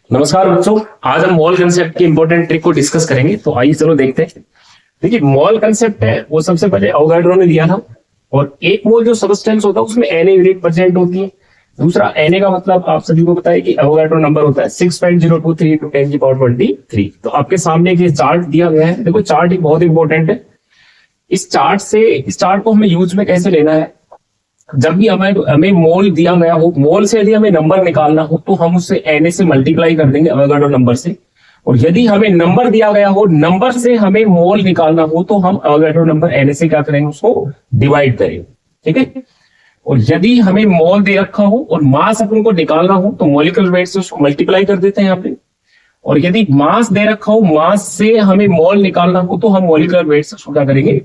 नमस्कार बच्चों, आज हम मॉल कंसेप्ट की इंपॉर्टेंट ट्रिक को डिस्कस करेंगे। तो आइए चलो देखते हैं। देखिए, मॉल कंसेप्ट है वो सबसे पहले अवोगाड्रो ने दिया था। और एक मोल जो सबस्टेंस होता है उसमें Na यूनिट प्रेजेंट होती है। दूसरा, Na का मतलब आप सभी को पता है कि अवोगाड्रो नंबर होता है 6.023 × 10⁻23। तो आपके सामने ये चार्ट दिया गया है। देखो, चार्ट एक बहुत इंपॉर्टेंट है। इस चार्ट को हमें यूज में कैसे लेना है। जब भी हमें मोल दिया गया हो, मोल से यदि हमें नंबर निकालना हो तो हम उससे Na से मल्टीप्लाई कर देंगे अवोगाड्रो नंबर से। और यदि हमें नंबर दिया गया हो, नंबर से हमें मोल निकालना हो तो हम अवोगाड्रो नंबर Na से क्या करेंगे, उसको डिवाइड करेंगे। ठीक है। और यदि हमें मोल दे रखा हो और मास अपन को निकालना हो तो मॉलिक्यूलर वेट से उसको मल्टीप्लाई कर देते हैं यहाँ पे। और यदि मास दे रखा हो, मास से हमें मोल निकालना हो तो हम मॉलिक्यूलर वेट से उसको क्या करेंगे,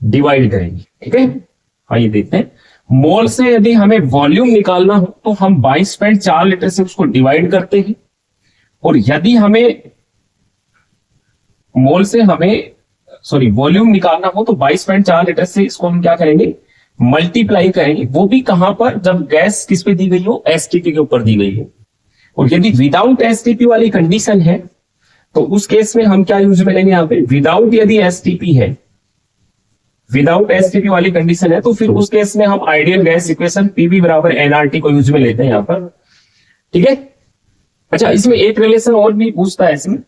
डिवाइड करेंगे। ठीक है। आइए देखते हैं। मोल से यदि हमें वॉल्यूम निकालना हो तो हम 22.4 लीटर से उसको डिवाइड करते हैं। और यदि हमें वॉल्यूम निकालना हो तो 22.4 लीटर से इसको हम क्या करेंगे, मल्टीप्लाई करेंगे। वो भी कहां पर, जब गैस किस पे दी गई हो, एसटीपी के ऊपर दी गई हो। और यदि विदाउट एसटीपी वाली कंडीशन है तो उस केस में हम क्या यूज में लेंगे, यहाँ पे विदाउट यदि एसटीपी है, विदाउट एसटीपी वाली कंडीशन है तो फिर उस केस में हम आइडियल गैस इक्वेशन पीवी बराबर एनआरटी को यूज में लेते हैं यहाँ पर। ठीक है। अच्छा, इसमें एक रिलेशन और भी पूछता है इसमें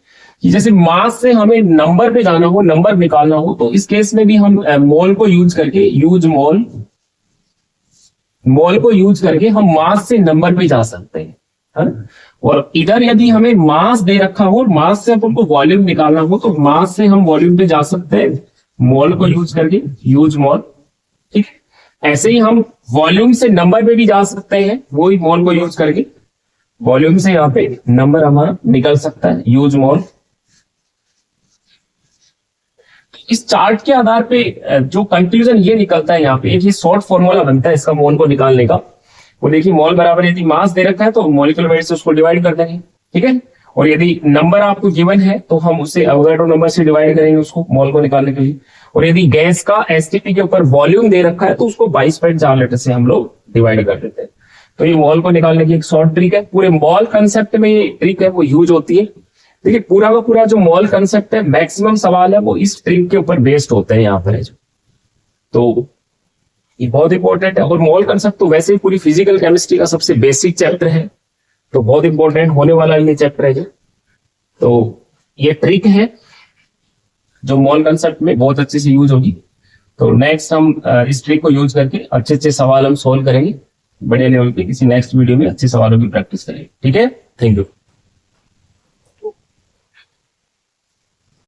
कि जैसे मास से हमें नंबर पे जाना हो, नंबर निकालना हो, तो इस केस में भी हम मोल को यूज करके मोल को यूज करके हम मास से नंबर पे जा सकते हैं। है? और इधर यदि हमें मास दे रखा हो, मास से अपन को वॉल्यूम निकालना हो तो मास से हम वॉल्यूम पे जा सकते हैं मोल को यूज करके, यूज मोल। ठीक है। ऐसे ही हम वॉल्यूम से नंबर पे भी जा सकते हैं, वो ही मोल को यूज करके। वॉल्यूम से यहाँ पे नंबर हमारा निकल सकता है, यूज मोल। इस चार्ट के आधार पे जो कंक्लूजन ये निकलता है, यहाँ पे एक शॉर्ट फॉर्मूला बनता है इसका मोल को निकालने का। वो देखिए, मोल बराबर यदि मास दे रखा है तो मॉलिक्यूलर वेट से उसको डिवाइड कर देंगे। ठीक है। और यदि नंबर आपको गिवन है तो हम उसे अवोगाड्रो नंबर से डिवाइड करेंगे उसको, मोल को निकालने के लिए। और यदि गैस का एसटीपी के ऊपर वॉल्यूम दे रखा है तो उसको 22.4 लीटर से हम लोग डिवाइड कर देते हैं। तो ये मोल को निकालने की एक शॉर्ट ट्रिक है। पूरे मॉल कंसेप्ट में ये ट्रिक है वो यूज होती है। देखिए, पूरा का पूरा जो मॉल कंसेप्ट है, मैक्सिमम सवाल है वो इस ट्रिक के ऊपर बेस्ड होते हैं यहाँ पर। तो ये बहुत इंपॉर्टेंट है। और मॉल कंसेप्ट तो वैसे ही पूरी फिजिकल केमिस्ट्री का सबसे बेसिक चैप्टर है, तो बहुत इंपॉर्टेंट होने वाला ये चैप्टर है। तो ये ट्रिक है जो मॉल कंसेप्ट में बहुत अच्छे से यूज होगी। तो नेक्स्ट हम इस ट्रिक को यूज करके अच्छे अच्छे सवाल हम सोल्व करेंगे बड़े लेवल पे। किसी नेक्स्ट वीडियो में अच्छे सवालों की प्रैक्टिस करेंगे। ठीक है। Thank you.